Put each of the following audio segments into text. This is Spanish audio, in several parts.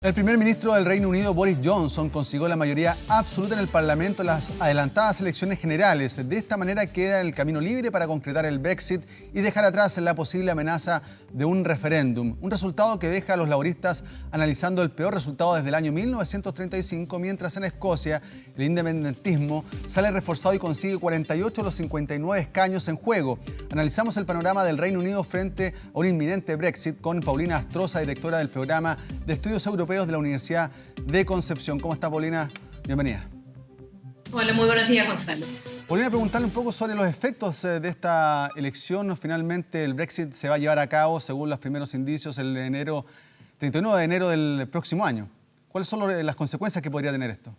El primer ministro del Reino Unido, Boris Johnson, consiguió la mayoría absoluta en el Parlamento en las adelantadas elecciones generales. De esta manera queda el camino libre para concretar el Brexit y dejar atrás la posible amenaza de un referéndum. Un resultado que deja a los laboristas analizando el peor resultado desde el año 1935, mientras en Escocia el independentismo sale reforzado y consigue 48 de los 59 escaños en juego. Analizamos el panorama del Reino Unido frente a un inminente Brexit con Paulina Astroza, directora del programa de estudios europeos de la Universidad de Concepción. ¿Cómo está, Paulina? Bienvenida. Hola, muy buenos días, Gonzalo. Paulina, preguntarle un poco sobre los efectos de esta elección. Finalmente el Brexit se va a llevar a cabo, según los primeros indicios, el 31 de enero del próximo año. ¿Cuáles son las consecuencias que podría tener esto?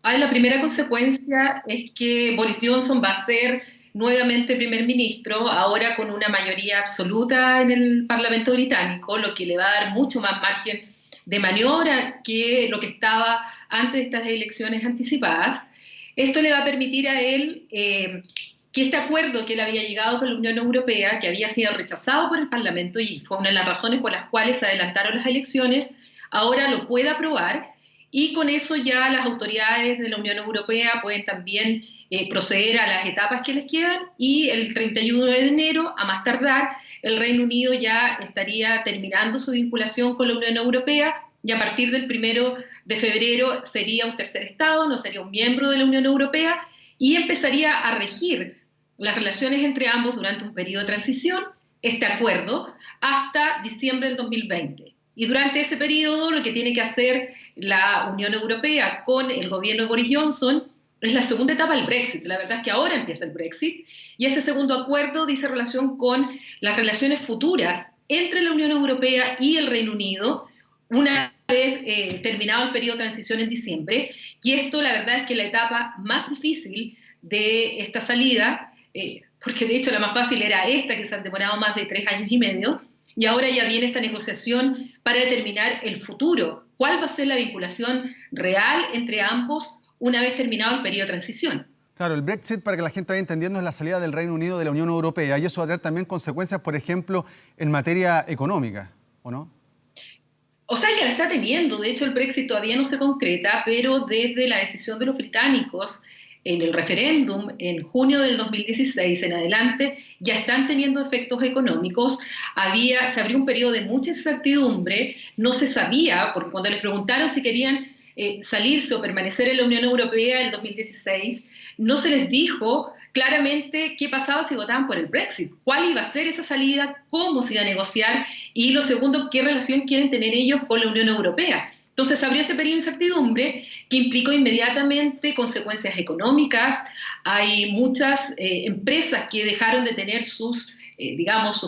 La primera consecuencia es que Boris Johnson va a ser nuevamente primer ministro, ahora con una mayoría absoluta en el Parlamento británico, lo que le va a dar mucho más margen de maniobra que lo que estaba antes de estas elecciones anticipadas. Esto le va a permitir a él que este acuerdo que él había llegado con la Unión Europea, que había sido rechazado por el Parlamento y fue una de las razones por las cuales se adelantaron las elecciones, ahora lo pueda aprobar, y con eso ya las autoridades de la Unión Europea pueden también proceder a las etapas que les quedan, y el 31 de enero, a más tardar, el Reino Unido ya estaría terminando su vinculación con la Unión Europea, y a partir del 1 de febrero sería un tercer Estado, no sería un miembro de la Unión Europea, y empezaría a regir las relaciones entre ambos durante un periodo de transición, este acuerdo, hasta diciembre del 2020. Y durante ese periodo lo que tiene que hacer la Unión Europea con el gobierno de Boris Johnson es la segunda etapa del Brexit. La verdad es que ahora empieza el Brexit, y este segundo acuerdo dice relación con las relaciones futuras entre la Unión Europea y el Reino Unido, una vez terminado el periodo de transición en diciembre. Y esto, la verdad es que la etapa más difícil de esta salida, porque de hecho la más fácil era esta, que se han demorado más de 3 años y medio, y ahora ya viene esta negociación para determinar el futuro. ¿Cuál va a ser la vinculación real entre ambos una vez terminado el periodo de transición? Claro, el Brexit, para que la gente vaya entendiendo, es la salida del Reino Unido de la Unión Europea, y eso va a tener también consecuencias, por ejemplo, en materia económica, ¿o no? O sea, ya la está teniendo. De hecho, el Brexit todavía no se concreta, pero desde la decisión de los británicos en el referéndum en junio del 2016 en adelante, ya están teniendo efectos económicos. Se abrió un periodo de mucha incertidumbre, no se sabía, porque cuando les preguntaron si querían salirse o permanecer en la Unión Europea en 2016, no se les dijo claramente qué pasaba si votaban por el Brexit, cuál iba a ser esa salida, cómo se iba a negociar, y lo segundo, qué relación quieren tener ellos con la Unión Europea. Entonces se abrió este periodo de incertidumbre que implicó inmediatamente consecuencias económicas. Hay muchas empresas que dejaron de tener sus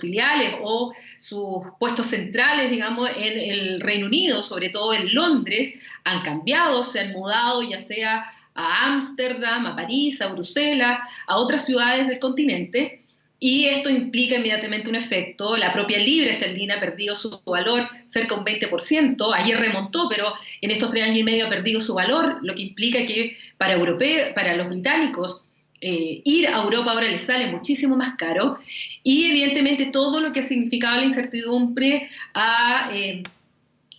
filiales o sus puestos centrales, digamos, en el Reino Unido, sobre todo en Londres, han cambiado, se han mudado ya sea a Ámsterdam, a París, a Bruselas, a otras ciudades del continente. Y esto implica inmediatamente un efecto. La propia libra esterlina ha perdido su valor cerca de un 20%. Ayer remontó, pero en estos 3 años y medio ha perdido su valor, lo que implica que para los británicos ir a Europa ahora les sale muchísimo más caro. Y evidentemente todo lo que ha significado la incertidumbre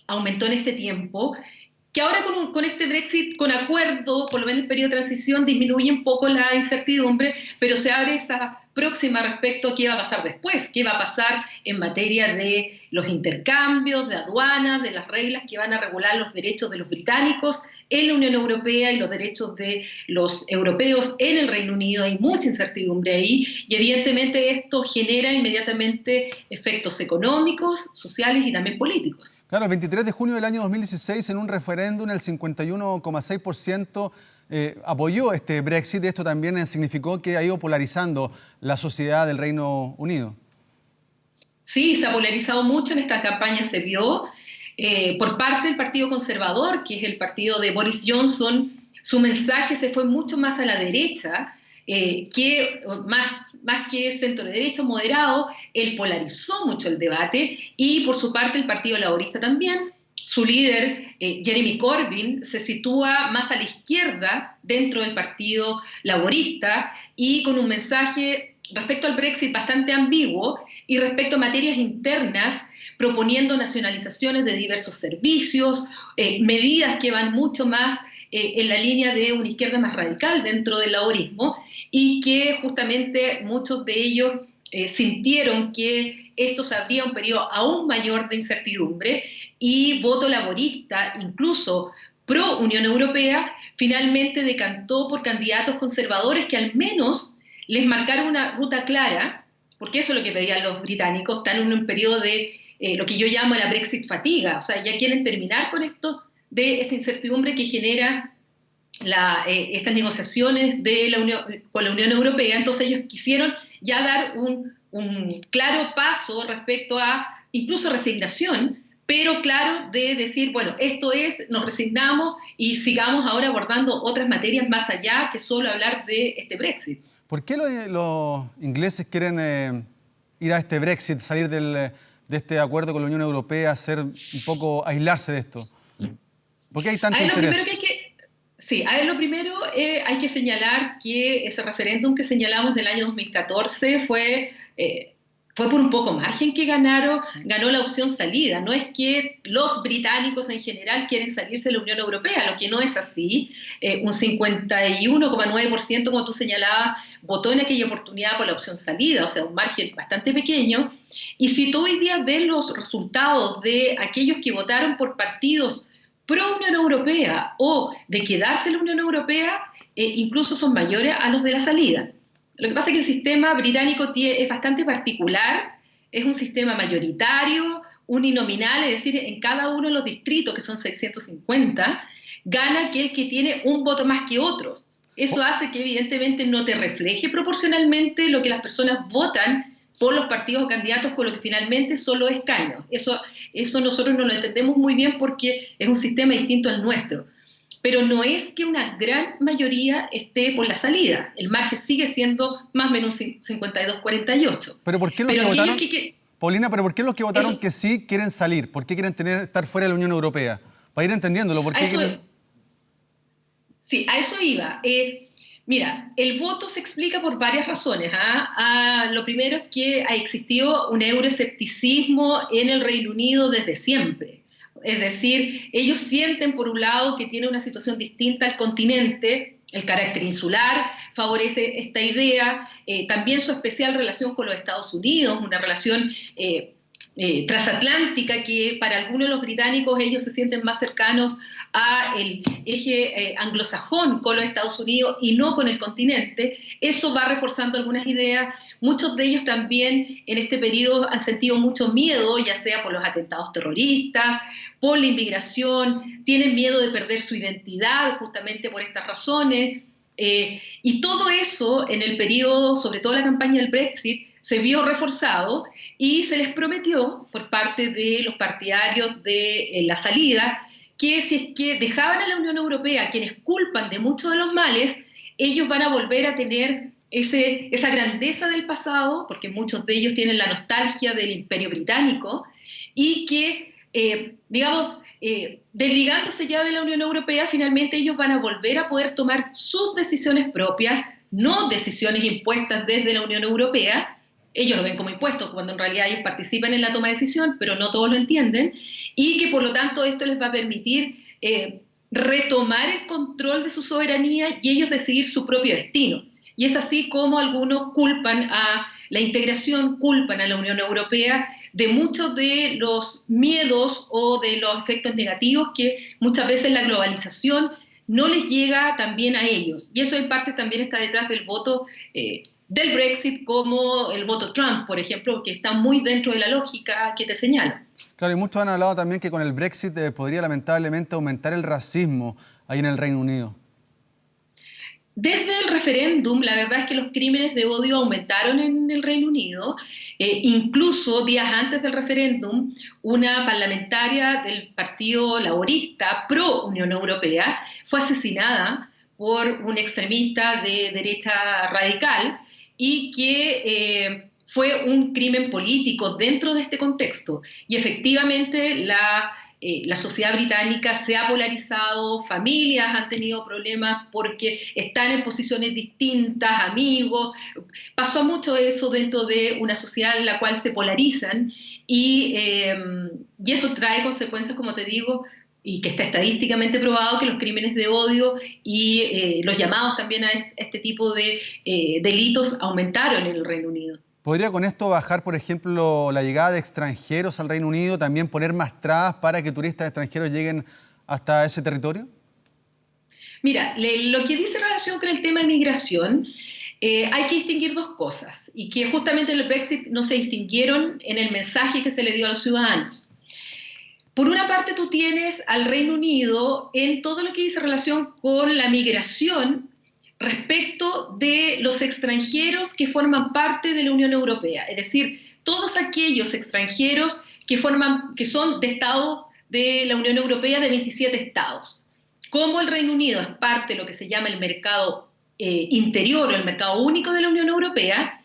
aumentó en este tiempo, que ahora con este Brexit, con acuerdo, por lo menos el periodo de transición, disminuye un poco la incertidumbre, pero se abre esa próxima respecto a qué va a pasar después, qué va a pasar en materia de los intercambios, de aduanas, de las reglas que van a regular los derechos de los británicos en la Unión Europea y los derechos de los europeos en el Reino Unido. Hay mucha incertidumbre ahí, y evidentemente esto genera inmediatamente efectos económicos, sociales y también políticos. Claro, el 23 de junio del año 2016, en un referéndum, el 51,6% apoyó este Brexit. Esto también significó que ha ido polarizando la sociedad del Reino Unido. Sí, se ha polarizado mucho. En esta campaña se vio por parte del Partido Conservador, que es el partido de Boris Johnson. Su mensaje se fue mucho más a la derecha, más que centro derecha moderado. Él polarizó mucho el debate, y por su parte el Partido Laborista también. Su líder, Jeremy Corbyn, se sitúa más a la izquierda dentro del Partido Laborista, y con un mensaje respecto al Brexit bastante ambiguo, y respecto a materias internas proponiendo nacionalizaciones de diversos servicios, medidas que van mucho más en la línea de una izquierda más radical dentro del laborismo, y que justamente muchos de ellos sintieron que esto se abría un periodo aún mayor de incertidumbre, y voto laborista, incluso pro Unión Europea, finalmente decantó por candidatos conservadores que al menos les marcaron una ruta clara, porque eso es lo que pedían los británicos. Están en un periodo de lo que yo llamo la Brexit fatiga, o sea, ya quieren terminar con esto, de esta incertidumbre que genera estas negociaciones con la Unión Europea. Entonces ellos quisieron ya dar un claro paso respecto a incluso resignación, pero claro, de decir, bueno, esto es, nos resignamos y sigamos ahora abordando otras materias más allá que solo hablar de este Brexit. ¿Por qué los ingleses quieren ir a este Brexit, salir de este acuerdo con la Unión Europea, un poco aislarse de esto? ¿Por qué hay tanto interés? Lo primero hay que señalar que ese referéndum que señalamos del año 2014 fue por un poco margen que ganó la opción salida. No es que los británicos en general quieren salirse de la Unión Europea, lo que no es así. Un 51,9%, como tú señalabas, votó en aquella oportunidad por la opción salida, o sea, un margen bastante pequeño. Y si tú hoy día ves los resultados de aquellos que votaron por partidos pro Unión Europea o de quedarse en la Unión Europea, incluso son mayores a los de la salida. Lo que pasa es que el sistema británico es bastante particular, es un sistema mayoritario, uninominal, es decir, en cada uno de los distritos, que son 650, gana aquel que tiene un voto más que otros. Eso hace que evidentemente no te refleje proporcionalmente lo que las personas votan por los partidos o candidatos, con lo que finalmente son los escaños. Eso nosotros no lo entendemos muy bien porque es un sistema distinto al nuestro. Pero no es que una gran mayoría esté por la salida. El margen sigue siendo más o menos 52-48. ¿Pero por qué los que votaron, Paulina, pero por qué los que votaron que sí quieren salir? ¿Por qué quieren estar fuera de la Unión Europea? Para ir entendiéndolo. ¿Por qué Sí, a eso iba. Mira, el voto se explica por varias razones. Lo primero es que ha existido un euroescepticismo en el Reino Unido desde siempre. Es decir, ellos sienten por un lado que tiene una situación distinta al continente, el carácter insular favorece esta idea, también su especial relación con los Estados Unidos, una relación transatlántica que para algunos de los británicos ellos se sienten más cercanos al eje anglosajón con los Estados Unidos y no con el continente. Eso va reforzando algunas ideas. Muchos de ellos también en este periodo han sentido mucho miedo, ya sea por los atentados terroristas, por la inmigración, tienen miedo de perder su identidad justamente por estas razones. Y todo eso en el periodo, sobre todo la campaña del Brexit, se vio reforzado y se les prometió por parte de los partidarios de la salida que si es que dejaban a la Unión Europea, quienes culpan de muchos de los males, ellos van a volver a tener esa grandeza del pasado, porque muchos de ellos tienen la nostalgia del Imperio Británico, y que, desligándose ya de la Unión Europea, finalmente ellos van a volver a poder tomar sus decisiones propias, no decisiones impuestas desde la Unión Europea. Ellos lo ven como impuestos, cuando en realidad ellos participan en la toma de decisión, pero no todos lo entienden, y que por lo tanto esto les va a permitir retomar el control de su soberanía y ellos decidir su propio destino. Y es así como algunos culpan a la integración, culpan a la Unión Europea de muchos de los miedos o de los efectos negativos que muchas veces la globalización no les llega también a ellos. Y eso en parte también está detrás del voto del Brexit, como el voto Trump, por ejemplo, que está muy dentro de la lógica que te señalo. Claro, y muchos han hablado también que con el Brexit podría lamentablemente aumentar el racismo ahí en el Reino Unido. Desde el referéndum, la verdad es que los crímenes de odio aumentaron en el Reino Unido. Incluso días antes del referéndum, una parlamentaria del Partido Laborista pro Unión Europea fue asesinada por un extremista de derecha radical y que fue un crimen político dentro de este contexto. Y efectivamente la sociedad británica se ha polarizado, familias han tenido problemas porque están en posiciones distintas, amigos. Pasó mucho eso dentro de una sociedad en la cual se polarizan y eso trae consecuencias, como te digo, y que está estadísticamente probado que los crímenes de odio y los llamados también a este tipo de delitos aumentaron en el Reino Unido. ¿Podría con esto bajar, por ejemplo, la llegada de extranjeros al Reino Unido, también poner más trabas para que turistas extranjeros lleguen hasta ese territorio? Mira, lo que dice en relación con el tema de migración, hay que distinguir dos cosas, y que justamente en el Brexit no se distinguieron en el mensaje que se le dio a los ciudadanos. Por una parte, tú tienes al Reino Unido en todo lo que dice relación con la migración respecto de los extranjeros que forman parte de la Unión Europea, es decir, todos aquellos extranjeros que son de Estado de la Unión Europea, de 27 estados. Como el Reino Unido es parte de lo que se llama el mercado interior o el mercado único de la Unión Europea,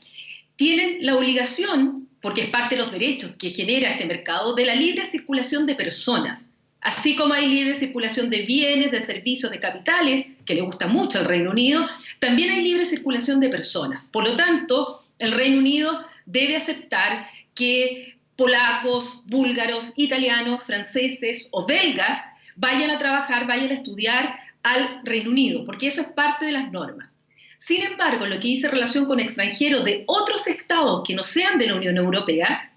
tienen la obligación, porque es parte de los derechos que genera este mercado, de la libre circulación de personas. Así como hay libre circulación de bienes, de servicios, de capitales, que le gusta mucho al Reino Unido, también hay libre circulación de personas. Por lo tanto, el Reino Unido debe aceptar que polacos, búlgaros, italianos, franceses o belgas vayan a trabajar, vayan a estudiar al Reino Unido, porque eso es parte de las normas. Sin embargo, lo que dice relación con extranjeros de otros estados que no sean de la Unión Europea,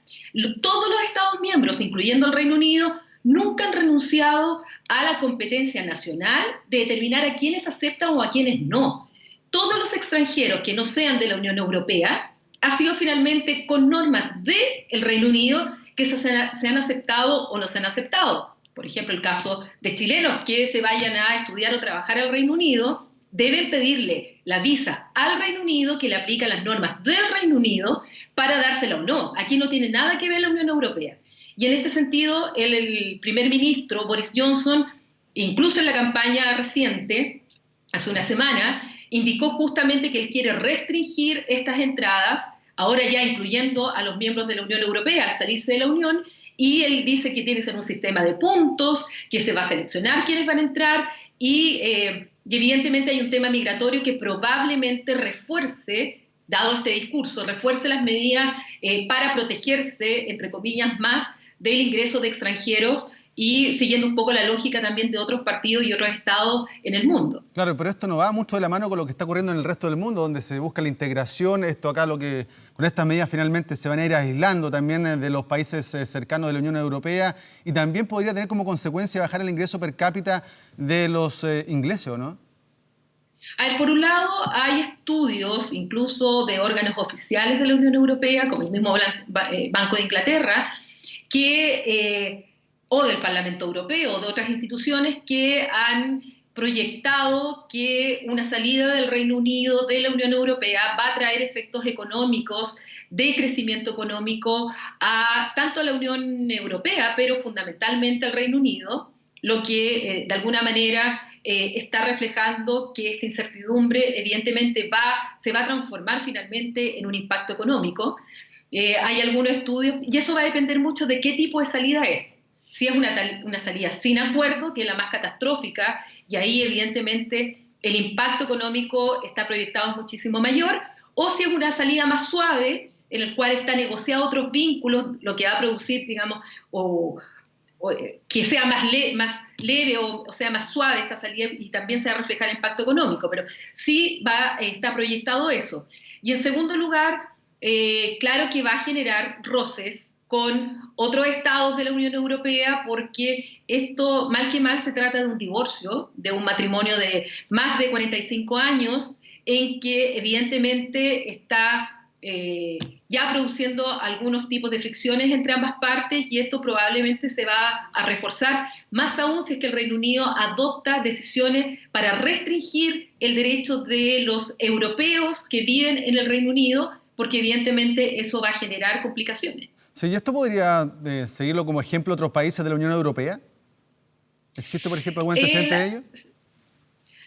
todos los estados miembros, incluyendo el Reino Unido, nunca han renunciado a la competencia nacional de determinar a quiénes aceptan o a quiénes no. Todos los extranjeros que no sean de la Unión Europea ha sido finalmente con normas del Reino Unido que se han aceptado o no se han aceptado. Por ejemplo, el caso de chilenos que se vayan a estudiar o trabajar al Reino Unido, deben pedirle la visa al Reino Unido, que le aplica las normas del Reino Unido, para dársela o no. Aquí no tiene nada que ver la Unión Europea. Y en este sentido, el primer ministro Boris Johnson, incluso en la campaña reciente, hace una semana, indicó justamente que él quiere restringir estas entradas, ahora ya incluyendo a los miembros de la Unión Europea al salirse de la Unión, y él dice que tiene que ser un sistema de puntos, que se va a seleccionar quiénes van a entrar, y evidentemente hay un tema migratorio que probablemente refuerce, dado este discurso, refuerce las medidas para protegerse, entre comillas, más del ingreso de extranjeros y siguiendo un poco la lógica también de otros partidos y otros estados en el mundo. Claro, pero esto no va mucho de la mano con lo que está ocurriendo en el resto del mundo, donde se busca la integración. Esto acá, con estas medidas finalmente se van a ir aislando también de los países cercanos de la Unión Europea, y también podría tener como consecuencia bajar el ingreso per cápita de los ingleses, ¿o no? A ver, por un lado, hay estudios incluso de órganos oficiales de la Unión Europea, como el mismo Banco de Inglaterra, o del Parlamento Europeo, o de otras instituciones que han proyectado que una salida del Reino Unido de la Unión Europea va a traer efectos económicos, de crecimiento económico, tanto a la Unión Europea, pero fundamentalmente al Reino Unido, lo que de alguna manera está reflejando que esta incertidumbre evidentemente se va a transformar finalmente en un impacto económico. Hay algunos estudios, y eso va a depender mucho de qué tipo de salida es. Si es una salida sin acuerdo, que es la más catastrófica, y ahí evidentemente el impacto económico está proyectado muchísimo mayor, o si es una salida más suave, en el cual está negociado otros vínculos, lo que va a producir, digamos, que sea más leve o sea más suave esta salida, y también se va a reflejar el impacto económico, pero sí está proyectado eso. Y en segundo lugar, claro que va a generar roces con otros estados de la Unión Europea, porque esto, mal que mal, se trata de un divorcio, de un matrimonio de más de 45 años, en que evidentemente está ya produciendo algunos tipos de fricciones entre ambas partes, y esto probablemente se va a reforzar, más aún si es que el Reino Unido adopta decisiones para restringir el derecho de los europeos que viven en el Reino Unido, porque evidentemente eso va a generar complicaciones. Sí, ¿y esto podría seguirlo como ejemplo otros países de la Unión Europea? ¿Existe, por ejemplo, algún antecedente de ello?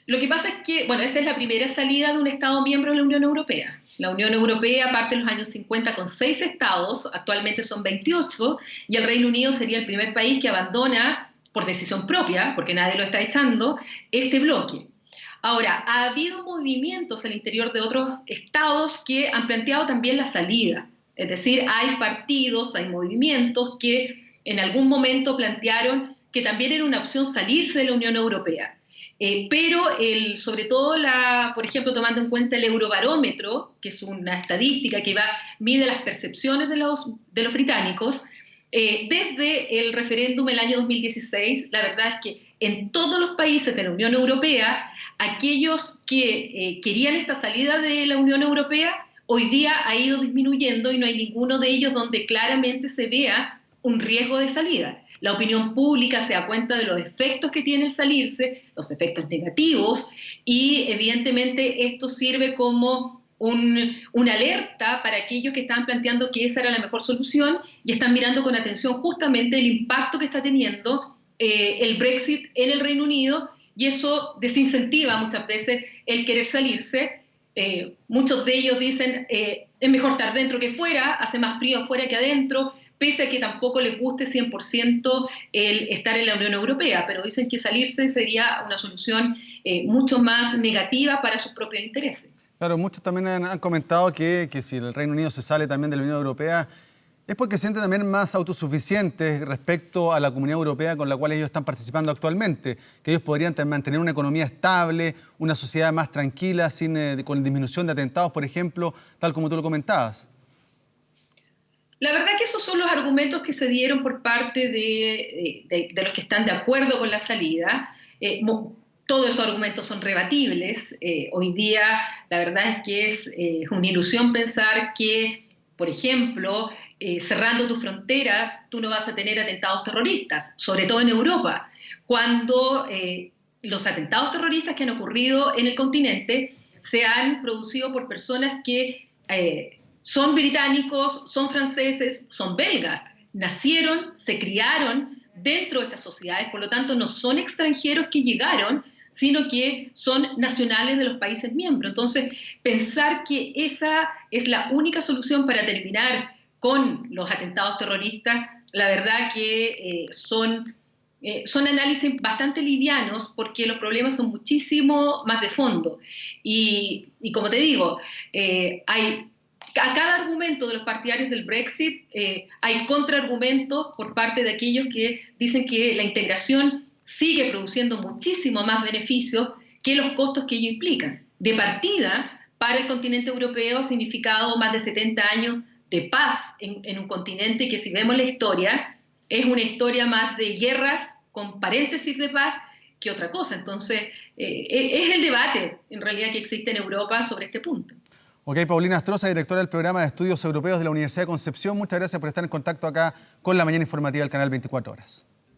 Lo que pasa es que, bueno, esta es la primera salida de un Estado miembro de la Unión Europea. La Unión Europea parte en los años 50 con 6 estados, actualmente son 28, y el Reino Unido sería el primer país que abandona, por decisión propia, porque nadie lo está echando, este bloque. Ahora, ha habido movimientos al interior de otros estados que han planteado también la salida. Es decir, hay partidos, hay movimientos que en algún momento plantearon que también era una opción salirse de la Unión Europea. Pero sobre todo, por ejemplo, tomando en cuenta el Eurobarómetro, que es una estadística que mide las percepciones de los británicos, desde el referéndum el año 2016, la verdad es que en todos los países de la Unión Europea, aquellos que querían esta salida de la Unión Europea, hoy día ha ido disminuyendo y no hay ninguno de ellos donde claramente se vea un riesgo de salida. La opinión pública se da cuenta de los efectos que tiene el salirse, los efectos negativos, y evidentemente esto sirve como una alerta para aquellos que están planteando que esa era la mejor solución y están mirando con atención justamente el impacto que está teniendo el Brexit en el Reino Unido, y eso desincentiva muchas veces el querer salirse. Muchos de ellos dicen es mejor estar dentro que fuera, hace más frío afuera que adentro, pese a que tampoco les guste 100% el estar en la Unión Europea, pero dicen que salirse sería una solución mucho más negativa para sus propios intereses. Claro, muchos también han comentado que si el Reino Unido se sale también de la Unión Europea es porque se sienten también más autosuficientes respecto a la Comunidad Europea con la cual ellos están participando actualmente, que ellos podrían mantener una economía estable, una sociedad más tranquila, con disminución de atentados, por ejemplo, tal como tú lo comentabas. La verdad que esos son los argumentos que se dieron por parte de los que están de acuerdo con la salida. Todos esos argumentos son rebatibles. Hoy día la verdad es que es una ilusión pensar que, por ejemplo, cerrando tus fronteras, tú no vas a tener atentados terroristas, sobre todo en Europa, cuando los atentados terroristas que han ocurrido en el continente se han producido por personas que son británicos, son franceses, son belgas, nacieron, se criaron dentro de estas sociedades, por lo tanto no son extranjeros que llegaron, sino que son nacionales de los países miembros. Entonces, pensar que esa es la única solución para terminar con los atentados terroristas, la verdad que son análisis bastante livianos, porque los problemas son muchísimo más de fondo. Y como te digo, a cada argumento de los partidarios del Brexit hay contraargumentos por parte de aquellos que dicen que la integración sigue produciendo muchísimo más beneficios que los costos que ello implican. De partida, para el continente europeo ha significado más de 70 años de paz en un continente que, si vemos la historia, es una historia más de guerras con paréntesis de paz que otra cosa. Entonces, es el debate en realidad que existe en Europa sobre este punto. Ok, Paulina Astroza, directora del Programa de Estudios Europeos de la Universidad de Concepción, muchas gracias por estar en contacto acá con La Mañana Informativa del canal 24 Horas.